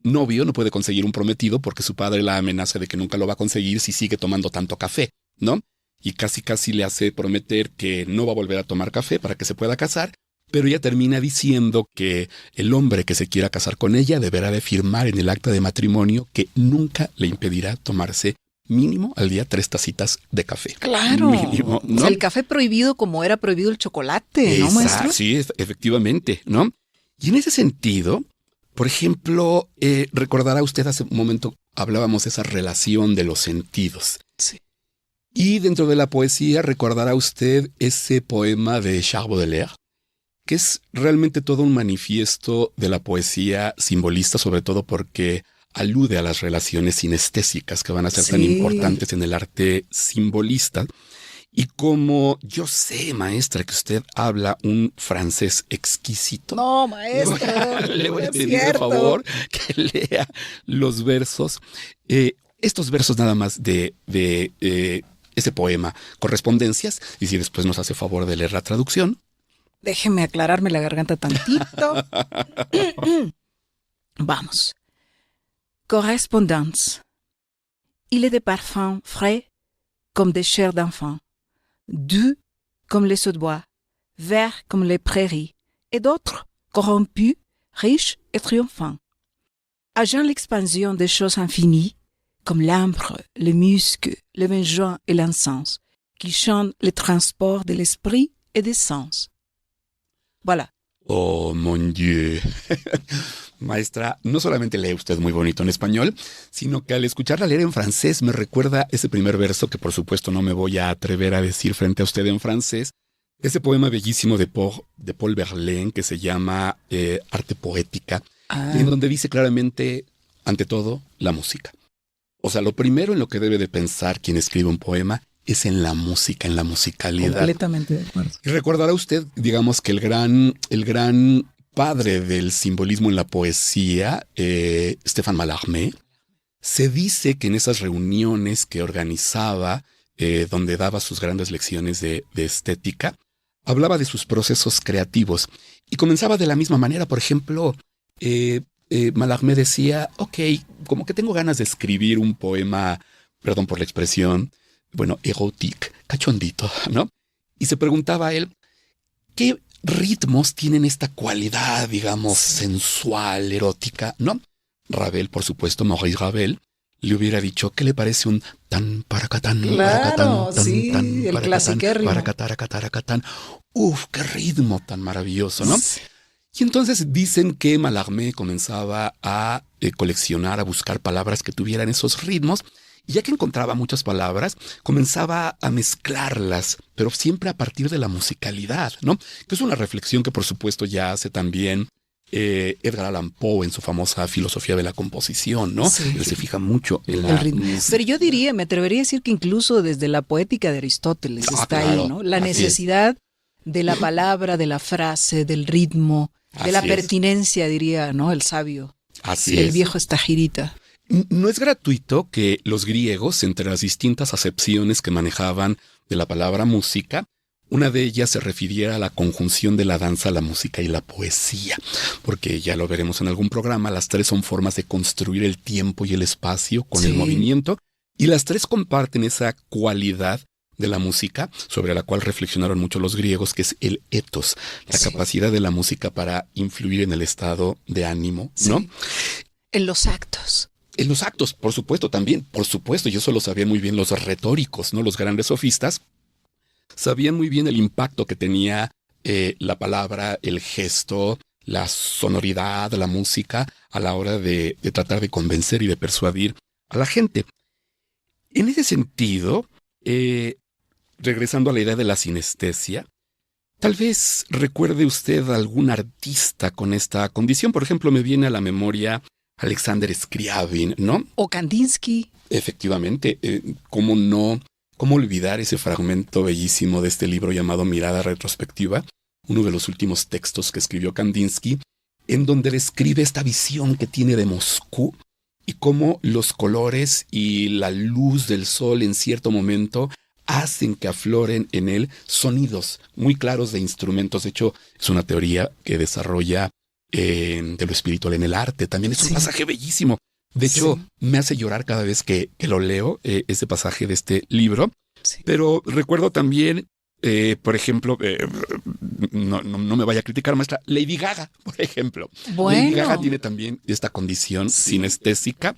novio, no puede conseguir un prometido porque su padre la amenaza de que nunca lo va a conseguir si sigue tomando tanto café, ¿no? Y casi le hace prometer que no va a volver a tomar café para que se pueda casar, pero ella termina diciendo que el hombre que se quiera casar con ella deberá de firmar en el acta de matrimonio que nunca le impedirá tomarse mínimo al día 3 tacitas de café. Claro. Mínimo, ¿no? O sea, el café prohibido como era prohibido el chocolate, ¿no, maestro? Sí, efectivamente, ¿no? Y en ese sentido, por ejemplo, recordará usted hace un momento hablábamos de esa relación de los sentidos. Sí. Y dentro de la poesía recordará usted ese poema de Charles Baudelaire, que es realmente todo un manifiesto de la poesía simbolista, sobre todo porque alude a las relaciones sinestésicas que van a ser tan importantes en el arte simbolista. Y como yo sé, maestra, que usted habla un francés exquisito. No, maestro. Le voy a pedir, por favor, que lea los versos. Estos versos nada más de ese poema, Correspondencias, y si después nos hace favor de leer la traducción. Déjeme aclararme la garganta tantito. Vamos. Correspondance. Il est de parfums frais comme des chairs d'enfants, doux comme les sauts de bois, verts comme les prairies, et d'autres corrompus, riches et triomphants. Agent l'expansion des choses infinies, comme l'ambre, le musc, le benjoin et l'encens, qui chantent le transport de l'esprit et des sens. Voilà. Oh, mon Dieu. Maestra, no solamente lee usted muy bonito en español, sino que al escucharla leer en francés me recuerda ese primer verso que por supuesto no me voy a atrever a decir frente a usted en francés, ese poema bellísimo de Paul Verlaine que se llama Arte Poética, en donde dice claramente, ante todo, la música. O sea, lo primero en lo que debe de pensar quien escribe un poema es en la música, en la musicalidad. Completamente de acuerdo. Y recordará usted, digamos, que el gran padre del simbolismo en la poesía, Stéphane Mallarmé, se dice que en esas reuniones que organizaba, donde daba sus grandes lecciones de estética, hablaba de sus procesos creativos y comenzaba de la misma manera. Por ejemplo, Mallarmé decía, ok, como que tengo ganas de escribir un poema, perdón por la expresión, bueno, erotique, cachondito, ¿no? Y se preguntaba a él, ¿qué ritmos tienen esta cualidad, digamos, sensual, erótica, ¿no? Ravel, por supuesto, Maurice Ravel, le hubiera dicho, ¿qué le parece un tan paracatán, claro, tan, sí, tan, el clasiquérrimo. Paracataracataracatán. Uf, qué ritmo tan maravilloso, ¿no? Sí. Y entonces dicen que Mallarmé comenzaba a coleccionar, a buscar palabras que tuvieran esos ritmos, y ya que encontraba muchas palabras, comenzaba a mezclarlas, pero siempre a partir de la musicalidad, ¿no? Que es una reflexión que por supuesto ya hace también Edgar Allan Poe en su famosa filosofía de la composición, ¿no? Sí. Él se fija mucho en el ritmo. Pero yo diría, me atrevería a decir que incluso desde la poética de Aristóteles está claro, ahí, ¿no? La necesidad de la palabra, de la frase, del ritmo, de la pertinencia, diría, ¿no? El sabio. Así el viejo Estagirita. No es gratuito que los griegos, entre las distintas acepciones que manejaban de la palabra música, una de ellas se refiriera a la conjunción de la danza, la música y la poesía, porque ya lo veremos en algún programa, las tres son formas de construir el tiempo y el espacio con el movimiento, y las tres comparten esa cualidad de la música, sobre la cual reflexionaron mucho los griegos, que es el ethos, la capacidad de la música para influir en el estado de ánimo, ¿no? En los actos. En los actos, por supuesto, también, por supuesto, y eso lo sabían muy bien los retóricos, ¿no? Los grandes sofistas sabían muy bien el impacto que tenía la palabra, el gesto, la sonoridad, la música, a la hora de tratar de convencer y de persuadir a la gente. En ese sentido, regresando a la idea de la sinestesia, tal vez recuerde usted a algún artista con esta condición. Por ejemplo, me viene a la memoria Alexander Scriabin, ¿no? O Kandinsky. Efectivamente, ¿cómo olvidar ese fragmento bellísimo de este libro llamado Mirada Retrospectiva, uno de los últimos textos que escribió Kandinsky, en donde describe esta visión que tiene de Moscú y cómo los colores y la luz del sol en cierto momento hacen que afloren en él sonidos muy claros de instrumentos. De hecho, es una teoría que desarrolla de lo espiritual en el arte. También es un pasaje bellísimo. De hecho, me hace llorar cada vez que lo leo, ese pasaje de este libro. Sí. Pero recuerdo también, por ejemplo, no me vaya a criticar, maestra, Lady Gaga, por ejemplo. Bueno. Lady Gaga tiene también esta condición sinestésica.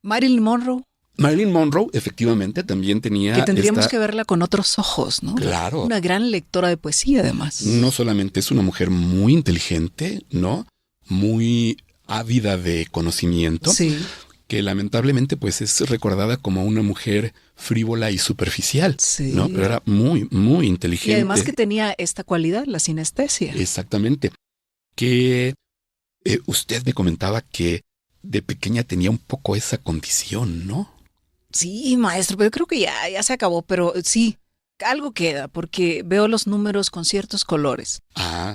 Marilyn Monroe. Marilyn Monroe, efectivamente, también tenía... Que tendríamos que verla con otros ojos, ¿no? Claro. Una gran lectora de poesía, además. No solamente es una mujer muy inteligente, ¿no? Muy ávida de conocimiento. Sí. Que lamentablemente, pues, es recordada como una mujer frívola y superficial, ¿no? Pero era muy, muy inteligente. Y además que tenía esta cualidad, la sinestesia. Exactamente. Que usted me comentaba que de pequeña tenía un poco esa condición, ¿no? Sí, maestro, pero yo creo que ya se acabó, pero sí, algo queda, porque veo los números con ciertos colores.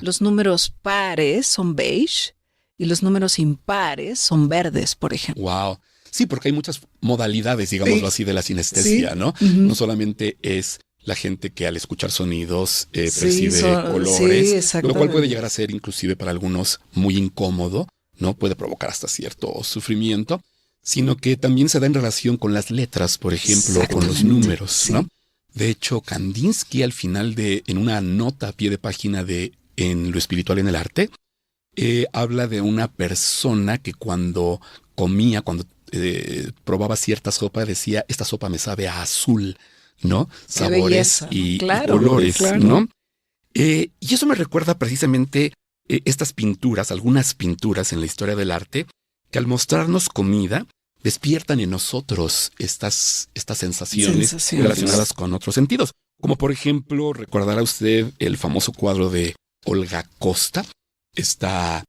Los números pares son beige y los números impares son verdes, por ejemplo. Wow. Sí, porque hay muchas modalidades, digámoslo así, de la sinestesia, ¿no? No solamente es la gente que al escuchar sonidos percibe colores, lo cual puede llegar a ser inclusive para algunos muy incómodo, ¿no? Puede provocar hasta cierto sufrimiento, sino que también se da en relación con las letras, por ejemplo, con los números, ¿no? De hecho, Kandinsky al final en una nota a pie de página de En lo espiritual en el arte, habla de una persona que cuando comía, cuando probaba cierta sopa, decía, esta sopa me sabe a azul, ¿no? Sabores y colores, ¿no? Y eso me recuerda precisamente estas pinturas, algunas pinturas en la historia del arte, que al mostrarnos comida, despiertan en nosotros estas sensaciones relacionadas con otros sentidos. Como por ejemplo, recordará usted el famoso cuadro de Olga Costa, esta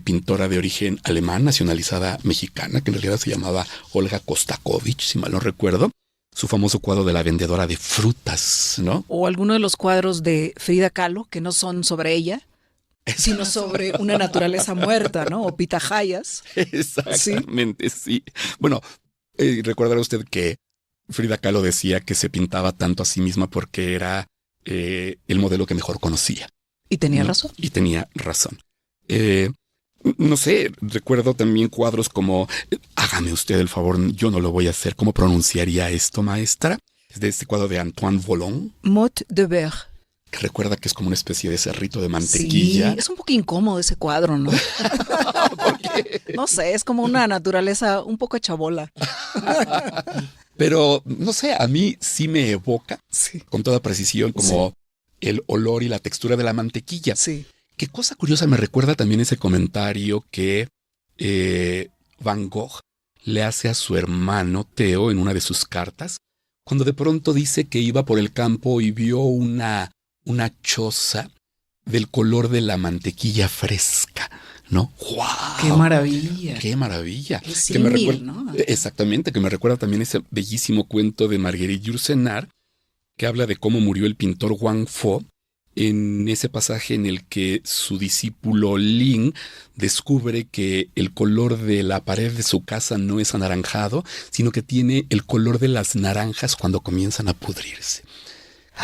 pintora de origen alemán, nacionalizada mexicana, que en realidad se llamaba Olga Kostakovich, si mal no recuerdo. Su famoso cuadro de la vendedora de frutas, ¿no? O alguno de los cuadros de Frida Kahlo, que no son sobre ella, sino sobre una naturaleza muerta, ¿no? O pitahayas. Exactamente, sí. Bueno, recordará usted que Frida Kahlo decía que se pintaba tanto a sí misma porque era el modelo que mejor conocía. Y tenía razón. Y tenía razón. No sé, recuerdo también cuadros como, hágame usted el favor, yo no lo voy a hacer. ¿Cómo pronunciaría esto, maestra? Es de este cuadro de Antoine Volon. Mot de Beurre. Que recuerda que es como una especie de cerrito de mantequilla. Sí, es un poco incómodo ese cuadro, ¿no? ¿Por qué? No sé, es como una naturaleza un poco chabola. Pero, no sé, a mí sí me evoca con toda precisión como el olor y la textura de la mantequilla. Sí. Qué cosa curiosa, me recuerda también ese comentario que Van Gogh le hace a su hermano Theo en una de sus cartas, cuando de pronto dice que iba por el campo y vio una choza del color de la mantequilla fresca, ¿no? ¡Wow! ¡Qué maravilla! ¡Qué maravilla! Qué símil, ¿no? Exactamente, que me recuerda también ese bellísimo cuento de Marguerite Yourcenar, que habla de cómo murió el pintor Wang Fo, en ese pasaje en el que su discípulo Lin descubre que el color de la pared de su casa no es anaranjado, sino que tiene el color de las naranjas cuando comienzan a pudrirse.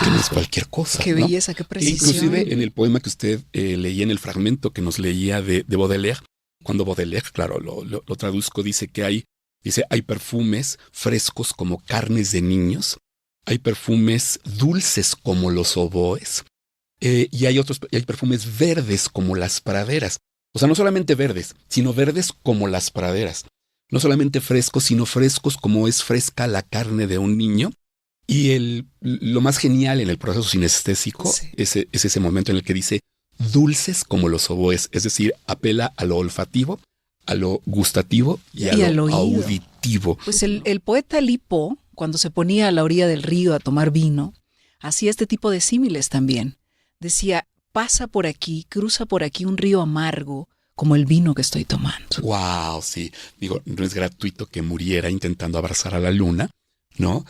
Que no es cualquier cosa. Qué belleza, qué precisión. Inclusive en el poema que usted leía, en el fragmento que nos leía de Baudelaire, cuando Baudelaire, claro, lo traduzco, dice que hay perfumes frescos como carnes de niños, hay perfumes dulces como los oboes, y hay perfumes verdes como las praderas. O sea, no solamente verdes, sino verdes como las praderas. No solamente frescos, sino frescos como es fresca la carne de un niño. Y lo más genial en el proceso sinestésico es ese momento en el que dice dulces como los oboes, es decir, apela a lo olfativo, a lo gustativo y a lo auditivo. Pues el poeta Lipo, cuando se ponía a la orilla del río a tomar vino, hacía este tipo de símiles también. Decía, pasa por aquí, cruza por aquí un río amargo, como el vino que estoy tomando. ¡Wow! Sí, digo, no es gratuito que muriera intentando abrazar a la luna, ¿no?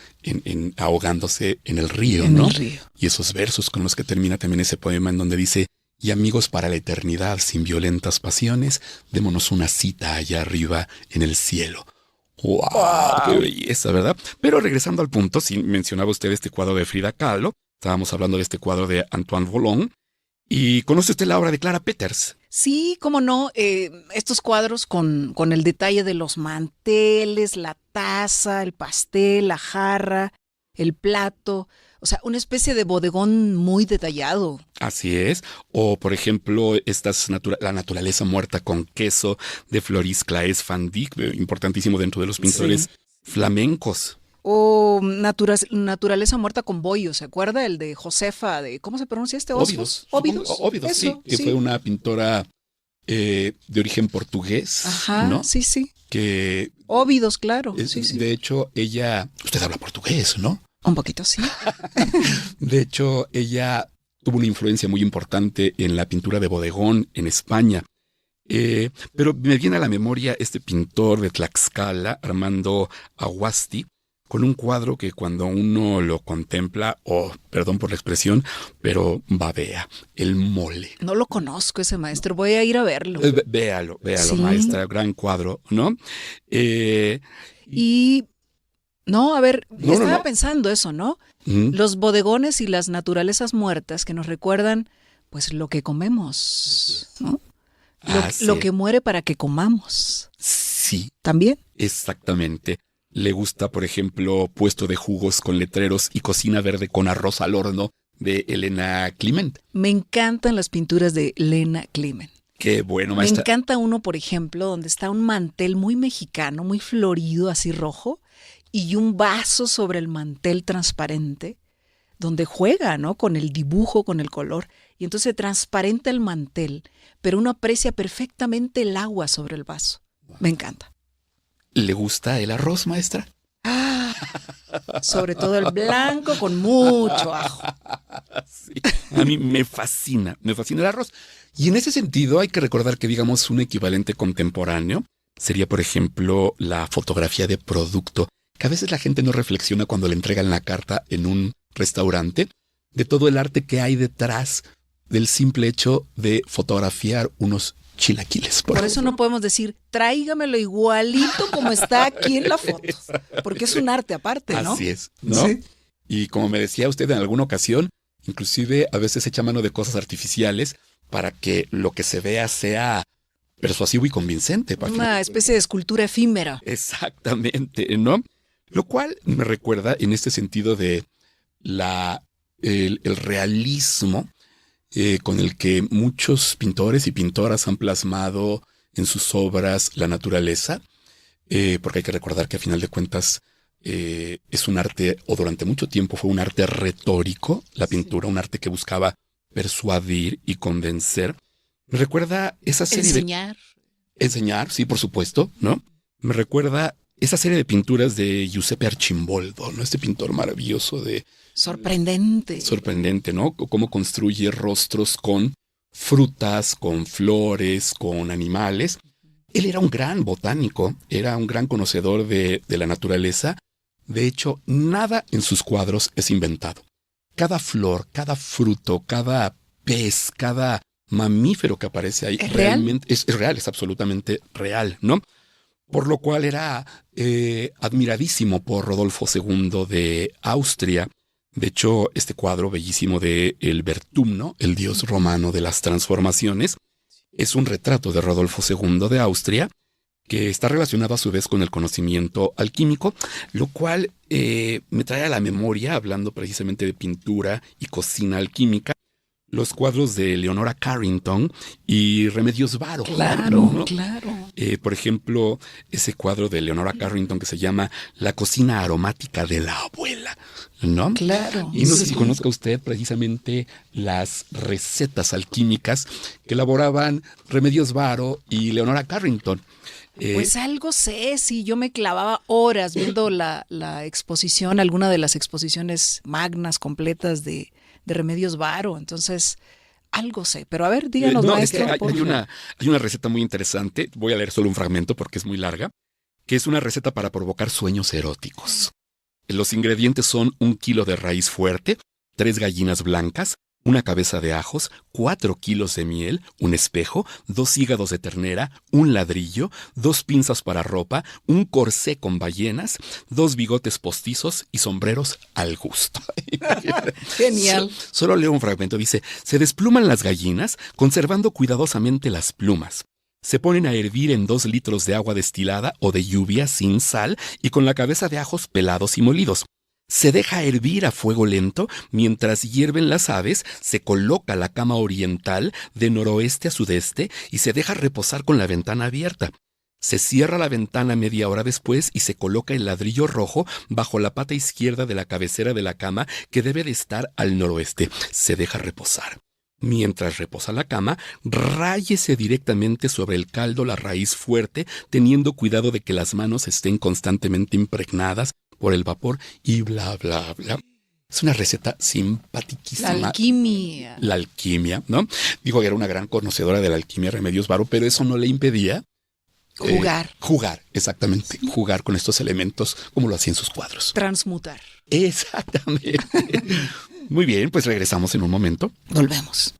Ahogándose en el río, ¿no? En el río. Y esos versos con los que termina también ese poema en donde dice, y amigos para la eternidad sin violentas pasiones, démonos una cita allá arriba en el cielo. ¡Wow! ¡Qué belleza!, ¿verdad? Pero regresando al punto, sí mencionaba usted este cuadro de Frida Kahlo, estábamos hablando de este cuadro de Antoine Volon, ¿Y conoce usted la obra de Clara Peters? Sí, cómo no, estos cuadros con el detalle de los manteles, la taza, el pastel, la jarra, el plato, o sea, una especie de bodegón muy detallado. Así es. O, por ejemplo, la naturaleza muerta con queso de Floris Claes van Dyck, importantísimo dentro de los pintores flamencos. O naturaleza muerta con bollo, ¿se acuerda? El de Josefa, ¿cómo se pronuncia este? Óbidos. Óbidos, sí, que fue una pintora de origen portugués. Ajá, ¿no? sí. Que Óbidos, claro. Sí. De hecho, usted habla portugués, ¿no? Un poquito, sí. De hecho, ella tuvo una influencia muy importante en la pintura de bodegón en España. Pero me viene a la memoria este pintor de Tlaxcala, Armando Aguasti, con un cuadro que cuando uno lo contempla, perdón por la expresión, pero babea, el mole. No lo conozco ese maestro, voy a ir a verlo. Véalo, Sí. maestra, gran cuadro, ¿no? Estaba pensando eso, ¿no? Mm. Los bodegones y las naturalezas muertas que nos recuerdan, pues, lo que comemos, ¿no? Lo que muere para que comamos. Sí. ¿También? Exactamente. Le gusta, por ejemplo, Puesto de jugos con letreros y Cocina verde con arroz al horno de Elena Climent. Me encantan las pinturas de Elena Climent. Qué bueno, maestra. Me encanta uno, por ejemplo, donde está un mantel muy mexicano, muy florido, así rojo, y un vaso sobre el mantel transparente, donde juega, ¿no? Con el dibujo, con el color, y entonces se transparenta el mantel, pero uno aprecia perfectamente el agua sobre el vaso. Me encanta. ¿Le gusta el arroz, maestra? Sobre todo el blanco con mucho ajo. Sí. A mí me fascina el arroz. Y en ese sentido hay que recordar que, digamos, un equivalente contemporáneo sería, por ejemplo, la fotografía de producto, que a veces la gente no reflexiona cuando le entregan la carta en un restaurante, de todo el arte que hay detrás del simple hecho de fotografiar unos chilaquiles. Por eso no podemos decir, tráigamelo igualito como está aquí en la foto, porque es un arte aparte, ¿no? Así es, ¿no? Sí. Y como me decía usted en alguna ocasión, inclusive a veces echa mano de cosas artificiales para que lo que se vea sea persuasivo y convincente. Una especie de escultura efímera. Exactamente, ¿no? Lo cual me recuerda en este sentido de el realismo con el que muchos pintores y pintoras han plasmado en sus obras la naturaleza, porque hay que recordar que a final de cuentas es un arte, o durante mucho tiempo fue un arte retórico, la pintura, un arte que buscaba persuadir y convencer. Me recuerda esa serie Enseñar, sí, por supuesto, ¿no? Me recuerda esa serie de pinturas de Giuseppe Arcimboldo, ¿no? Este pintor maravilloso Sorprendente, ¿no? Cómo construye rostros con frutas, con flores, con animales. Él era un gran botánico, era un gran conocedor de la naturaleza. De hecho, nada en sus cuadros es inventado. Cada flor, cada fruto, cada pez, cada mamífero que aparece ahí realmente es real, es absolutamente real, ¿no? Por lo cual era admiradísimo por Rodolfo II de Austria. De hecho, este cuadro bellísimo de El Vertumno, el dios romano de las transformaciones, es un retrato de Rodolfo II de Austria que está relacionado a su vez con el conocimiento alquímico, lo cual me trae a la memoria, hablando precisamente de pintura y cocina alquímica, los cuadros de Leonora Carrington y Remedios Varo. Claro. Por ejemplo, ese cuadro de Leonora Carrington que se llama La cocina aromática de la abuela, ¿no? Claro. Y no sé si conozca usted precisamente las recetas alquímicas que elaboraban Remedios Varo y Leonora Carrington. Pues algo sé, sí, yo me clavaba horas viendo la exposición, alguna de las exposiciones magnas completas de Remedios Varo, entonces algo sé, pero a ver, díganos, maestro. Es que hay una receta muy interesante, voy a leer solo un fragmento porque es muy larga, que es una receta para provocar sueños eróticos. Los ingredientes son 1 kilo de raíz fuerte, 3 gallinas blancas, una cabeza de ajos, 4 kilos de miel, un espejo, 2 hígados de ternera, un ladrillo, 2 pinzas para ropa, un corsé con ballenas, 2 bigotes postizos y sombreros al gusto. Genial. Solo leo un fragmento. Dice, se despluman las gallinas, conservando cuidadosamente las plumas. Se ponen a hervir en 2 litros de agua destilada o de lluvia sin sal y con la cabeza de ajos pelados y molidos. Se deja hervir a fuego lento, mientras hierven las aves, se coloca la cama oriental de noroeste a sudeste y se deja reposar con la ventana abierta. Se cierra la ventana media hora después y se coloca el ladrillo rojo bajo la pata izquierda de la cabecera de la cama que debe de estar al noroeste. Se deja reposar. Mientras reposa la cama, ráyese directamente sobre el caldo la raíz fuerte, teniendo cuidado de que las manos estén constantemente impregnadas por el vapor y bla, bla, bla. Es una receta simpaticísima. La alquimia. La alquimia, ¿no? Digo que era una gran conocedora de la alquimia, Remedios Varo, pero eso no le impedía jugar, exactamente. Jugar con estos elementos como lo hacía en sus cuadros. Transmutar. Exactamente. Muy bien, pues regresamos en un momento. Volvemos.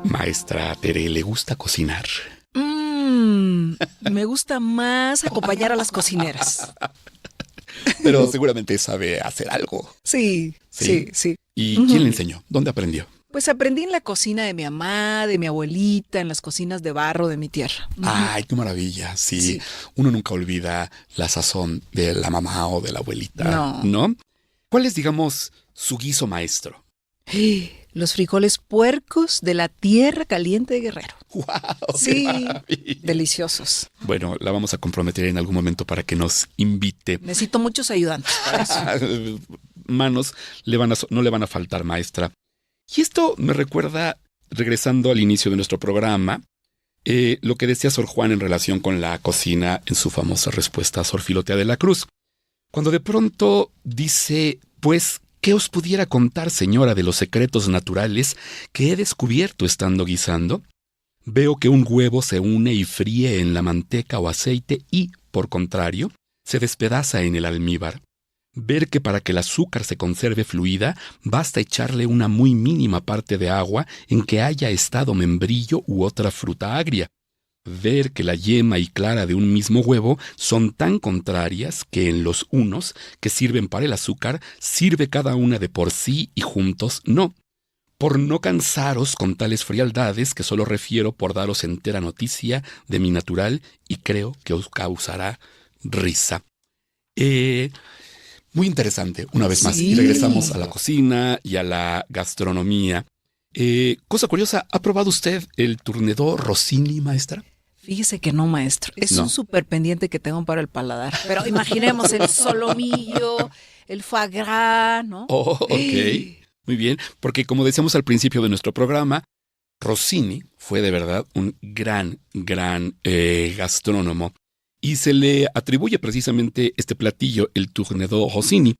Maestra Tere, ¿le gusta cocinar? Me gusta más acompañar a las cocineras. Pero seguramente sabe hacer algo. Sí. ¿Y quién le enseñó? ¿Dónde aprendió? Pues aprendí en la cocina de mi mamá, de mi abuelita, en las cocinas de barro de mi tierra. Ay, qué maravilla. Sí. Uno nunca olvida la sazón de la mamá o de la abuelita. ¿No? ¿Cuál es, digamos, su guiso maestro? Los frijoles puercos de la tierra caliente de Guerrero. ¡Wow! Sí, deliciosos. Bueno, la vamos a comprometer en algún momento para que nos invite. Necesito muchos ayudantes para eso. Manos no le van a faltar, maestra. Y esto me recuerda, regresando al inicio de nuestro programa, lo que decía Sor Juan en relación con la cocina en su famosa respuesta a Sor Filotea de la Cruz. Cuando de pronto dice, pues, ¿qué os pudiera contar, señora, de los secretos naturales que he descubierto estando guisando? Veo que un huevo se une y fríe en la manteca o aceite y, por contrario, se despedaza en el almíbar. Ver que para que el azúcar se conserve fluida, basta echarle una muy mínima parte de agua en que haya estado membrillo u otra fruta agria. Ver que la yema y clara de un mismo huevo son tan contrarias que en los unos, que sirven para el azúcar, sirve cada una de por sí y juntos no. Por no cansaros con tales frialdades que solo refiero por daros entera noticia de mi natural y creo que os causará risa. Muy interesante, una vez más. Y regresamos a la cocina y a la gastronomía. Cosa curiosa, ¿ha probado usted el tournedo Rossini, maestra? Fíjese que no, maestro. Es un súper pendiente que tengo para el paladar. Pero imaginemos el solomillo, el foie gras, ¿no? Oh, ok. Muy bien, porque como decíamos al principio de nuestro programa, Rossini fue de verdad un gran gastrónomo. Y se le atribuye precisamente este platillo, el tournedo Rossini,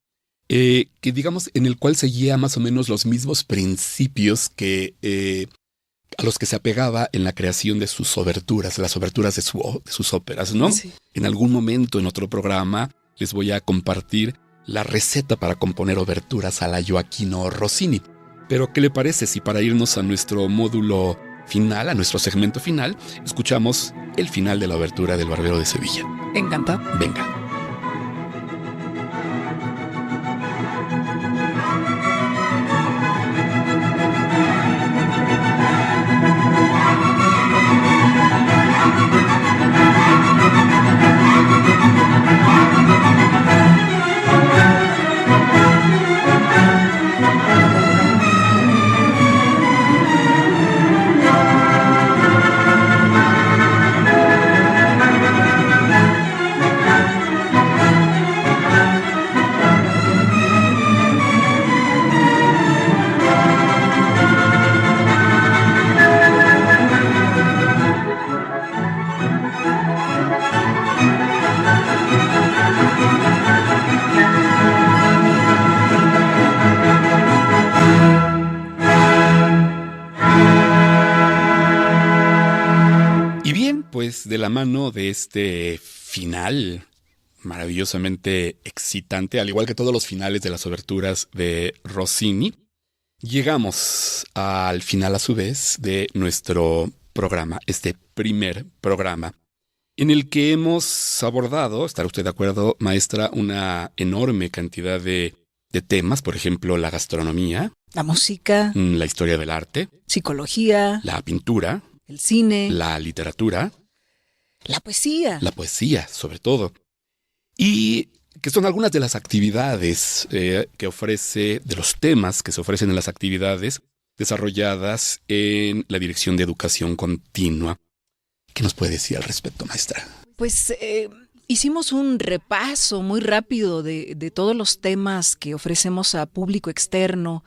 que digamos en el cual seguía más o menos los mismos principios que a los que se apegaba en la creación de sus oberturas, las oberturas de sus óperas, ¿no? Sí. En algún momento en otro programa les voy a compartir la receta para componer oberturas a la Gioachino Rossini. Pero ¿qué le parece si para irnos a nuestro módulo final, a nuestro segmento final, escuchamos el final de la obertura del Barbero de Sevilla? Encantado. Venga. pues de la mano de este final maravillosamente excitante, al igual que todos los finales de las oberturas de Rossini, llegamos al final a su vez de nuestro programa, este primer programa, en el que hemos abordado, ¿estará usted de acuerdo, maestra?, una enorme cantidad de temas, por ejemplo, la gastronomía, La música, la historia del arte, psicología, la pintura, el cine, la literatura, la poesía, sobre todo, y que son algunas de las actividades que ofrece, de los temas que se ofrecen en las actividades desarrolladas en la Dirección de Educación Continua. ¿Qué nos puede decir al respecto, maestra? Pues hicimos un repaso muy rápido de todos los temas que ofrecemos a público externo.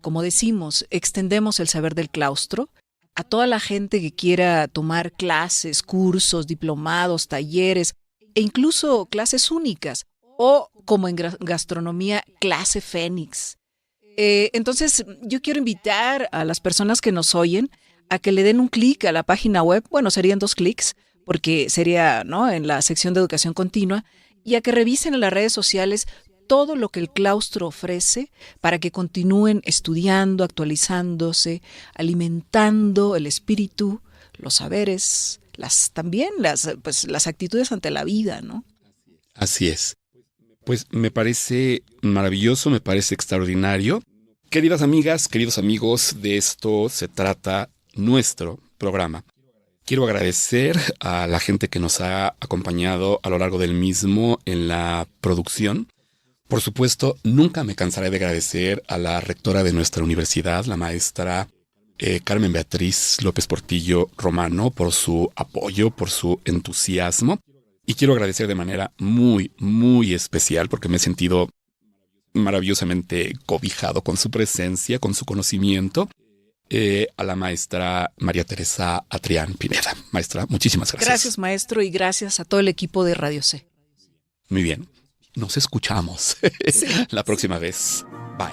Como decimos, extendemos el saber del claustro a toda la gente que quiera tomar clases, cursos, diplomados, talleres e incluso clases únicas o, como en gastronomía, clase Fénix. Entonces, yo quiero invitar a las personas que nos oyen a que le den un clic a la página web. Bueno, serían 2 clics, porque sería, ¿no?, en la sección de educación continua, y a que revisen en las redes sociales todo lo que el claustro ofrece para que continúen estudiando, actualizándose, alimentando el espíritu, los saberes, también las actitudes ante la vida, ¿no? Así es. Pues me parece maravilloso, me parece extraordinario. Queridas amigas, queridos amigos, de esto se trata nuestro programa. Quiero agradecer a la gente que nos ha acompañado a lo largo del mismo en la producción. Por supuesto, nunca me cansaré de agradecer a la rectora de nuestra universidad, la maestra Carmen Beatriz López Portillo Romano, por su apoyo, por su entusiasmo. Y quiero agradecer de manera muy, muy especial, porque me he sentido maravillosamente cobijado con su presencia, con su conocimiento, a la maestra María Teresa Atrián Pineda. Maestra, muchísimas gracias. Gracias, maestro, y gracias a todo el equipo de Radio C. Muy bien. Nos escuchamos la próxima vez. Bye.